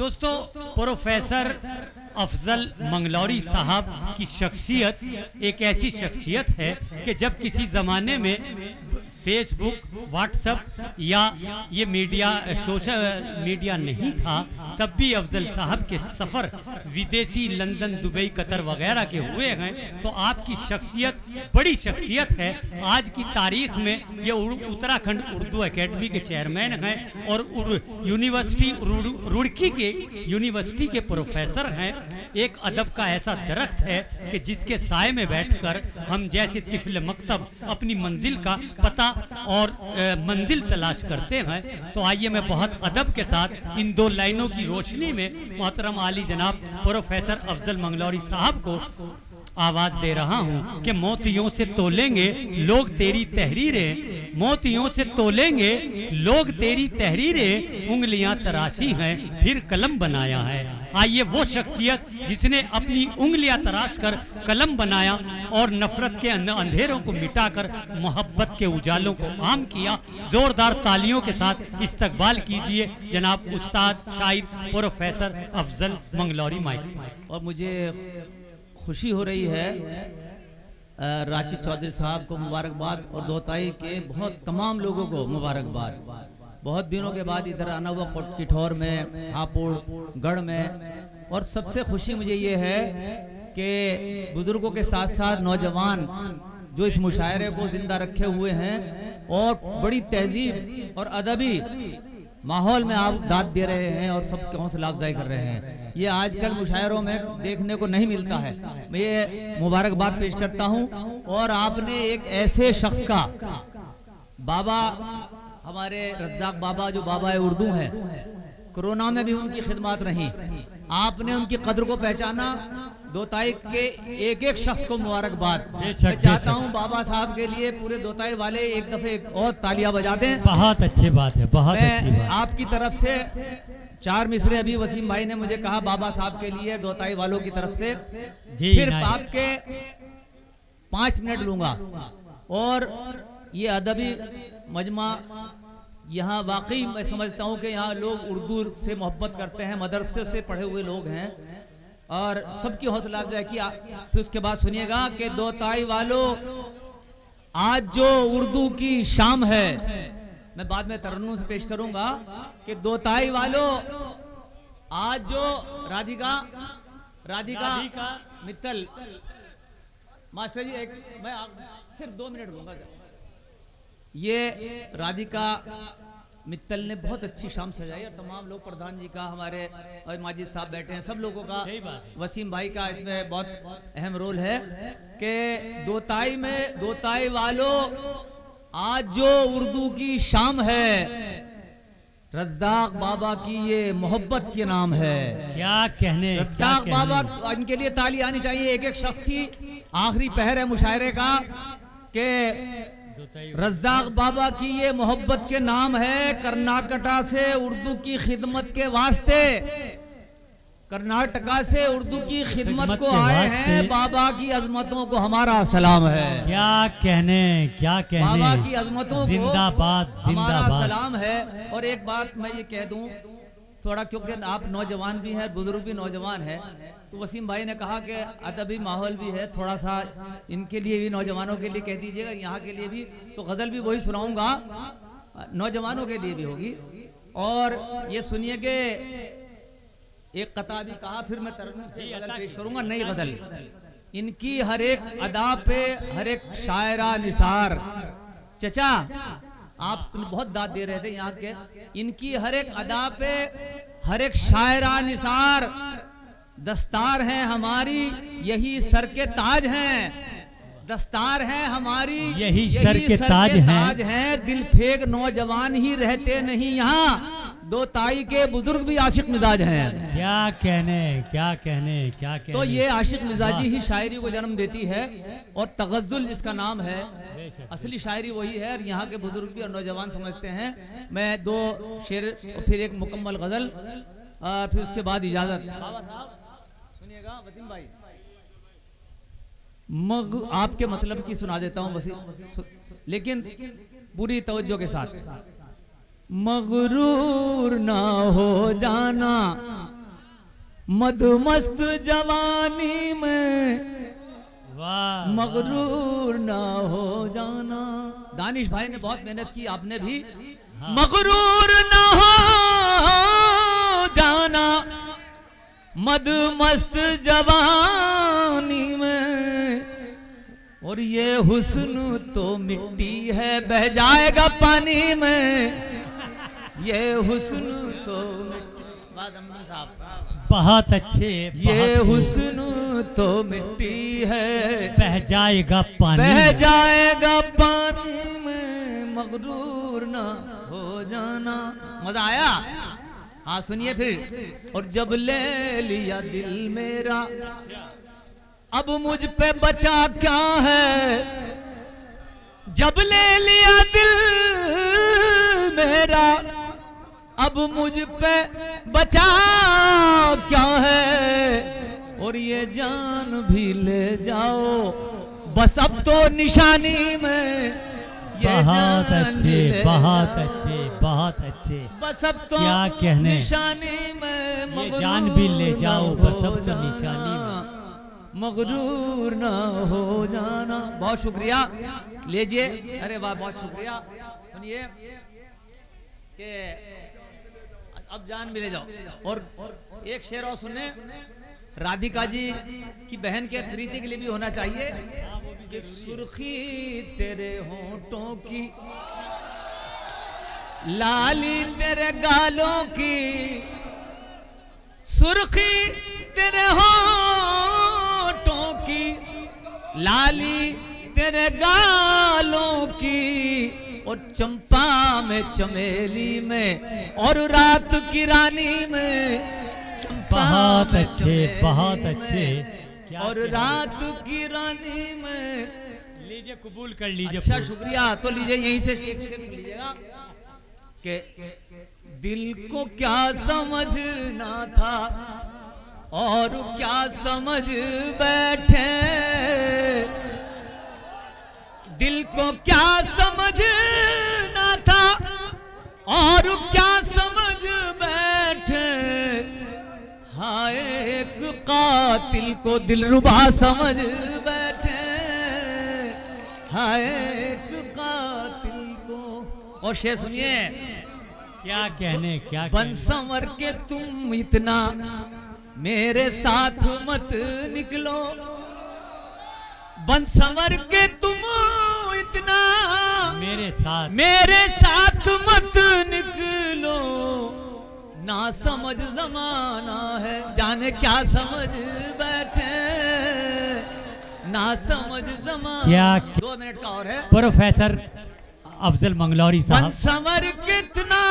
दोस्तों, प्रोफेसर अफजल मंगलौरी साहब की शख्सियत एक ऐसी शख्सियत है कि जब किसी ज़माने में फेसबुक, व्हाट्सएप या ये मीडिया, सोशल मीडिया नहीं था, तब भी अफजल साहब के सफ़र विदेशी लंदन, दुबई, कतर वगैरह के हुए हैं। तो आपकी शख्सियत बड़ी शख्सियत है। आज की तारीख में ये उत्तराखंड उर्दू एकेडमी के चेयरमैन हैं और यूनिवर्सिटी रुड़की के यूनिवर्सिटी के प्रोफेसर हैं। एक अदब का ऐसा दरख्त है कि जिसके साए में बैठकर हम जैसे तिफल मकतब अपनी मंजिल का पता और मंजिल तलाश करते हैं। तो आइए मैं बहुत अदब के साथ इन दो लाइनों की रोशनी में मोहतरम आली जनाब प्रोफेसर अफजल मंगलौरी साहब को आवाज दे रहा हूँ कि मोतियों से तोलेंगे लोग तेरी तहरीरें, मोतियों से तोलेंगे लोग तेरी तहरीरें, उंगलियां तराशी हैं फिर कलम बनाया है। आइए वो शख्सियत जिसने अपनी उंगलियां तराश कर कलम बनाया और नफरत के अंधेरों को मिटाकर मोहब्बत के उजालों को आम किया। जोरदार तालियों के साथ इस्तकबाल कीजिए जनाब उस्ताद शायर प्रोफेसर अफजल मंगलौरी माइक। और मुझे खुशी हो रही है, राशिद चौधरी साहब को मुबारकबाद और दोताई के बहुत तमाम लोगों को मुबारकबाद। बहुत दिनों के बाद इधर आना हुआ किठौर में, हापुड़, गढ़ में। और सबसे खुशी मुझे ये है कि बुजुर्गों के साथ साथ नौजवान जो इस मुशायरे को जिंदा रखे हुए हैं और बड़ी तहजीब और अदबी माहौल में आप दाद दे रहे हैं और सबके हौसला अफजाई कर रहे हैं। ये आजकल मुशायरों में देखने को नहीं मिलता है। मैं ये मुबारकबाद पेश करता हूँ। और आपने एक ऐसे शख्स का, बाबा हमारे रज़्ज़ाक़ बाबा जो बाबा उर्दू हैं, कोरोना में भी उनकी खिदमत रही, आपने उनकी कद्र को पहचाना। दोताई के एक एक शख्स को मुबारकबाद। मैं चाहता हूँ बाबा साहब के लिए पूरे दोताई वाले एक दफे और तालियां बजा दें। बहुत अच्छी बात है, बहुत अच्छी बात। आपकी तरफ से 4 मिसरे अभी वसीम भाई ने मुझे कहा बाबा साहब के लिए दोताई वालों की तरफ से सिर्फ आपके 5 मिनट लूंगा। और ये अदबी मजमा यहाँ वाकई मैं समझता हूँ कि यहाँ लोग उर्दू से मोहब्बत करते हैं, मदरसे से पढ़े हुए लोग हैं और सबकी हौसला अफजाई किया। फिर उसके बाद सुनिएगा कि दोताई वालों, आज जो उर्दू की शाम है, मैं बाद में तरन्नुम से पेश करूंगा कि दोताई वालों, आज जो राधिका मित्तल, मास्टर जी मैं सिर्फ 2 मिनट दूंगा। ये राधिका मित्तल ने बहुत अच्छी शाम सजाई और तमाम लोग, प्रधान जी का, हमारे और माजिद साहब बैठे हैं, सब लोगों का, वसीम भाई का इसमें बहुत अहम रोल है कि दोताई में, दोताई वालों, आज जो उर्दू की शाम है, रज़्ज़ाक़ बाबा की ये मोहब्बत के नाम है। क्या कहने, रज़्ज़ाक़ बाबा, इनके लिए ताली आनी चाहिए। एक एक शख्स की आखिरी पहर है मुशायरे का कि रज़्ज़ाक़ बाबा की ये मोहब्बत के नाम है। कर्नाटका से उर्दू की खिदमत के वास्ते, कर्नाटका से उर्दू की खिदमत को आए हैं। बाबा की अजमतों को हमारा सलाम है। क्या कहने, क्या कहने, बाबा की अजमतों को जिंदाबाद, हमारा सलाम है। और एक बात मैं ये कह दूं थोड़ा, क्योंकि आप नौजवान भी हैं, बुजुर्ग भी नौजवान है, तो वसीम भाई ने कहा कि अदबी माहौल भी है, थोड़ा सा इनके लिए भी, नौजवानों के लिए कह दीजिएगा, यहाँ के लिए भी। तो गजल भी वही सुनाऊंगा, नौजवानों के लिए भी होगी। और ये सुनिए कि एक कता भी कहा, फिर मैं तरन्नुम से गजल पेश करूंगा, नई गजल। इनकी हर एक अदा पे हर एक शायरा निसार, चचा आप बहुत दाद दे रहे थे यहाँ के, इनकी हर एक अदा पे हर एक शायरा निसार, दस्तार है हमारी यही सर के ताज हैं, दस्तार है हमारी यही सर के ताज हैं। दिल फेंक नौजवान ही रहते नहीं यहाँ, दोताई के बुजुर्ग भी आशिक मिजाज हैं। क्या कहने, क्या कहने, क्या कहने। तो ये आशिक मिजाजी ही शायरी को जन्म देती है। और तगज़्ज़ुल जिसका नाम है, असली शायरी वही है। और यहाँ के बुजुर्ग भी और नौजवान समझते हैं। मैं 2 शेर और फिर एक मुकम्मल गजल, फिर उसके बाद इजाजत। बाबा साहब सुनिएगा, वसीम भाई आपके मतलब की सुना देता हूँ वसीम, लेकिन पूरी तवज्जो के साथ। मगरूर ना हो जाना मदमस्त जवानी में वाह मगरूर ना हो जाना। दानिश भाई ने बहुत मेहनत की, आपने भी। हाँ। मगरूर ना हो जाना मदमस्त जवानी में, और ये हुस्न तो मिट्टी है बह जाएगा पानी में, ये हुस्न तो मिट्टी। बात अमन साहब बहुत अच्छे। ये हुस्न तो मिट्टी है बह जाएगा पानी बह में। जाएगा पानी में, मगरूर ना हो जाना। मजा आया? हाँ सुनिए फिर। और जब ले लिया दिल मेरा अब मुझ पे बचा क्या है, जब ले लिया दिल मेरा अब मुझ पे बचा क्या है, और ये जान भी ले जाओ बस अब तो निशानी में, ये बहुत जान अच्छे भी ले बहुत जाओ, अच्छे बहुत अच्छे। बस अब तो क्या कहने। निशानी में, ये जान भी ले मगरूर जाओ ना बस हो अब तो निशानी जाना, मगरूर ना हो जाना। बहुत शुक्रिया, लीजिए। अरे वाह बहुत शुक्रिया। सुनिए कि अब जान भी ले जाओ। और एक शेर और सुने, राधिका जी की बहन के प्रीति के लिए भी होना चाहिए कि सुर्खी तेरे होंठों की, लाली तेरे गालों की, सुर्खी तेरे होंठों की, लाली तेरे गालों की, और चंपा में चमेली में, और रात की रानी में, चंपा बहुत में अच्छे चमेली बहुत में, अच्छे। क्या और कहने। रात की रानी में। लीजिए कबूल कर लीजिए। अच्छा शुक्रिया। तो लीजिए यहीं से एक शेर सुन लीजिएगा कि दिल को क्या समझना था और क्या समझ बैठे, दिल को क्या समझना था और क्या समझ बैठे, हाय एक कातिल को दिलरुबा समझ बैठे, हाय एक कातिल को। और शेर सुनिए, क्या कहने क्या बन कहने। संवर के तुम इतना मेरे साथ मत निकलो, बन संवर के तुम इतना मेरे साथ मत निकलो, ना समझ जमाना है जाने क्या समझ बैठे, ना समझ जमाना। क्या 2 मिनट का और है। प्रोफेसर अफजल मंगलौरी बन साहब संवर कितना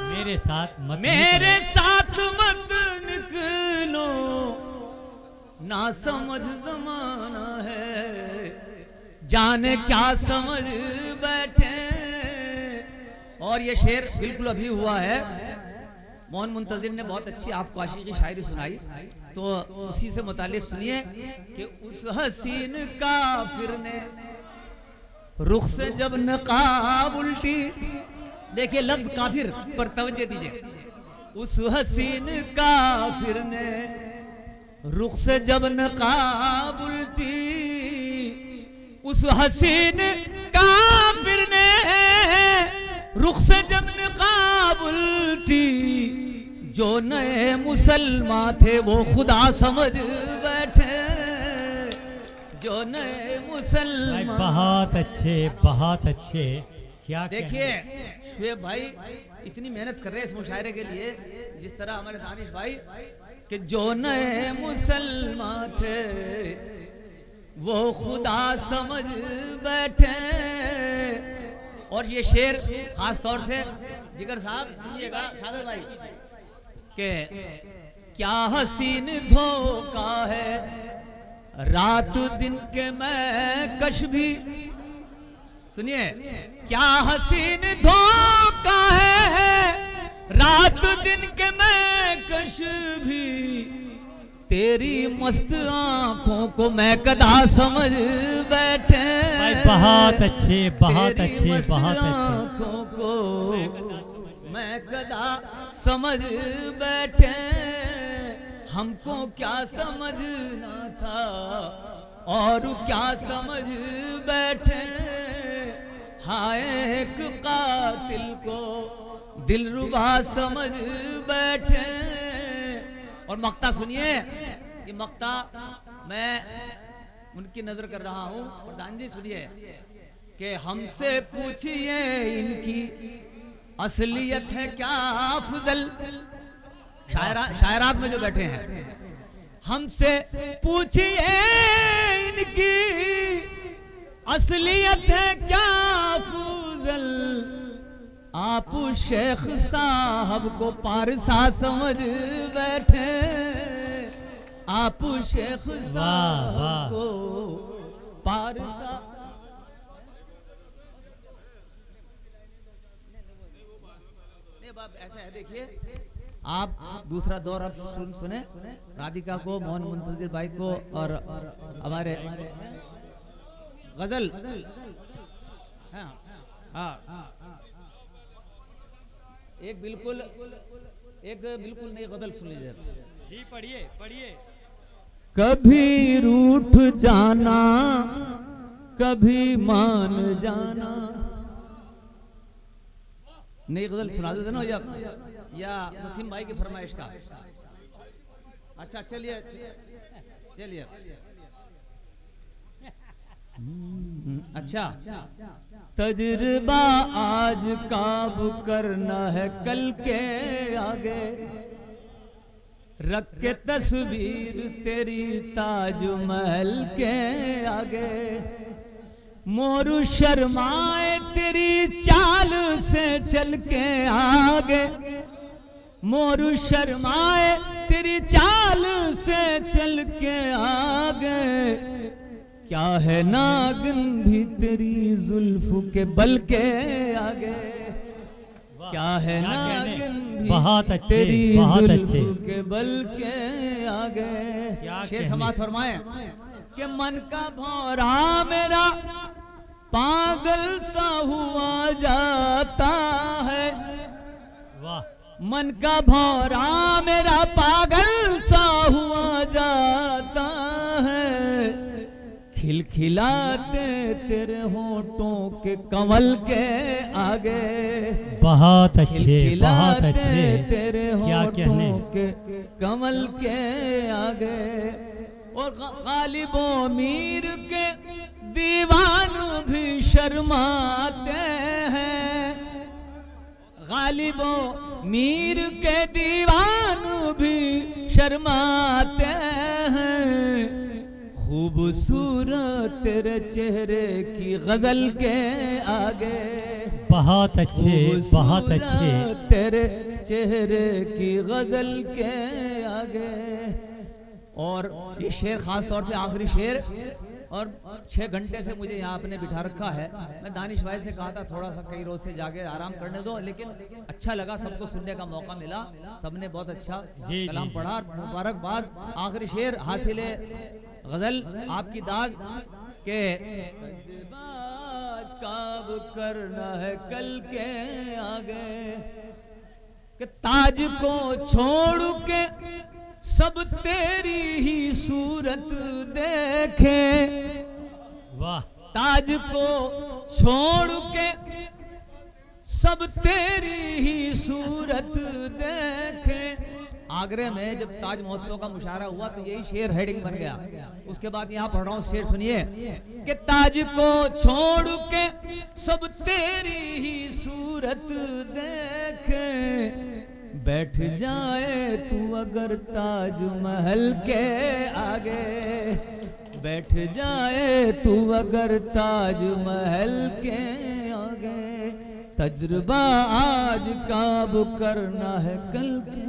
मेरे साथ मत मेरे साथ मत निकलो, ना समझ जमाना है जाने क्या समझ बैठे। और ये शेर बिल्कुल अभी हुआ है, मोहन मुंतजिर ने बहुत अच्छी आपको आशिकी शायरी सुनाई, तो उसी से मुतालिक सुनिए कि उस हसीन काफिर ने रुख से जब नकाब उल्टी, देखिए लफ्ज काफिर पर तवज्जो दीजिए, उस हसीन काफिर ने रुख से जब नकाब उल्टी, उस हसीन काफिर ने रुख से जब नकाब उल्टी, जो नए मुसलमान थे वो खुदा समझ बैठे, जो नए मुसलमान। बहुत अच्छे बहुत अच्छे। क्या देखिए शुएब भाई इतनी मेहनत कर रहे हैं इस मुशायरे के लिए, जिस तरह हमारे दानिश भाई कि जो नए मुसलमान थे वो खुदा समझ बैठे। और ये शेर खास तौर से जिगर साहब सुनिएगा, सागर भाई, कि क्या हसीन धोखा है रात दिन के मैं कश भी, सुनिए क्या हसीन धोखा है रात दिन के मैं कश भी, तेरी मस्त आंखों को मैं कदा समझ बैठे। भाई बहुत अच्छे बहुत तेरी अच्छे मस्त बहुत अच्छे। आंखों को मैं कदा समझ बैठे, हमको क्या समझना था और क्या समझ बैठे, हाय एक कातिल को दिलरुबा समझ बैठे। और मक्ता सुनिए, ये मक्ता मैं उनकी नजर कर रहा हूं। प्रधान जी सुनिए कि हमसे पूछिए इनकी असलियत है क्या अफजल। शायरात में जो बैठे हैं, हमसे पूछिए इनकी असलियत है क्या अफजल। आप शेख साहब को पारसा समझ बैठे, आप शेख साहब को पारसा। ऐसा है, देखिए आप दूसरा दौर अब सुने राधिका को, मोहन मुंतजिर भाई को और हमारे गजल। एक बिल्कुल नई गजल सुन लीजिए जी। पढ़िए पढ़िए। कभी रूठ जाना कभी मान जाना। नई गजल सुना देते ना या वसीम भाई की फरमाइश का। अच्छा चलिए चलिए। अच्छा, तजुर्बा आज काबू करना है कल के आगे, रख के तस्वीर तेरी ताजमहल के आगे। मोरू शर्माए तेरी चाल से चल के आगे, मोरू शर्माए तेरी चाल से चल के आगे। क्या है नागिन भी तेरी जुल्फ के बल के आगे, क्या है नागिन भी बहुत अच्छे, तेरी बहुत जुल्फ अच्छे के बल के आगे। शेर समाज फरमाए कि मन का भौरा मेरा पागल सा हुआ जाता है। वाह। मन का भौरा मेरा पागल सा हुआ जाता है। खिलखिलाते तेरे होठों के कमल के आगे, बहुत अच्छे, बहुत अच्छे। तेरे होठों के कमल के आगे। और गालिबो मीर के दीवान भी शर्माते हैं, गालिबो मीर के दीवान भी शर्माते हैं। खूबसूरत तेरे चेहरे की गजल के आगे, बहुत अच्छे, बहुत अच्छे। तेरे चेहरे की गजल के आगे। और ये शेर खास तौर से आखिरी शेर, और 6 घंटे से मुझे यहाँ आपने बिठा रखा है। मैं दानिश भाई से कहा था थोड़ा सा कई रोज से जाके आराम करने दो, लेकिन अच्छा लगा, सबको सुनने का मौका मिला, सबने बहुत अच्छा कलाम पढ़ा। मुबारकबाद। आखिरी शेर हासिल गजल आपकी दाद के काब करना है कल के आगे, कि ताज को छोड़ के सब तेरी ही सूरत देखे। वाह। ताज को छोड़ के सब तेरी ही सूरत देखे। आगरे में जब ताज महोत्सव का मुशायरा हुआ तो यही शेर हेडिंग बन गया। उसके बाद यहाँ पढ़ रहा हूँ शेर, सुनिए कि ताज को छोड़ के सब तेरी ही सूरत देखे। बैठ जाए तू अगर ताजमहल के आगे, बैठ जाए तू अगर ताजमहल के आगे। तजुर्बा आज काबू करना है कल के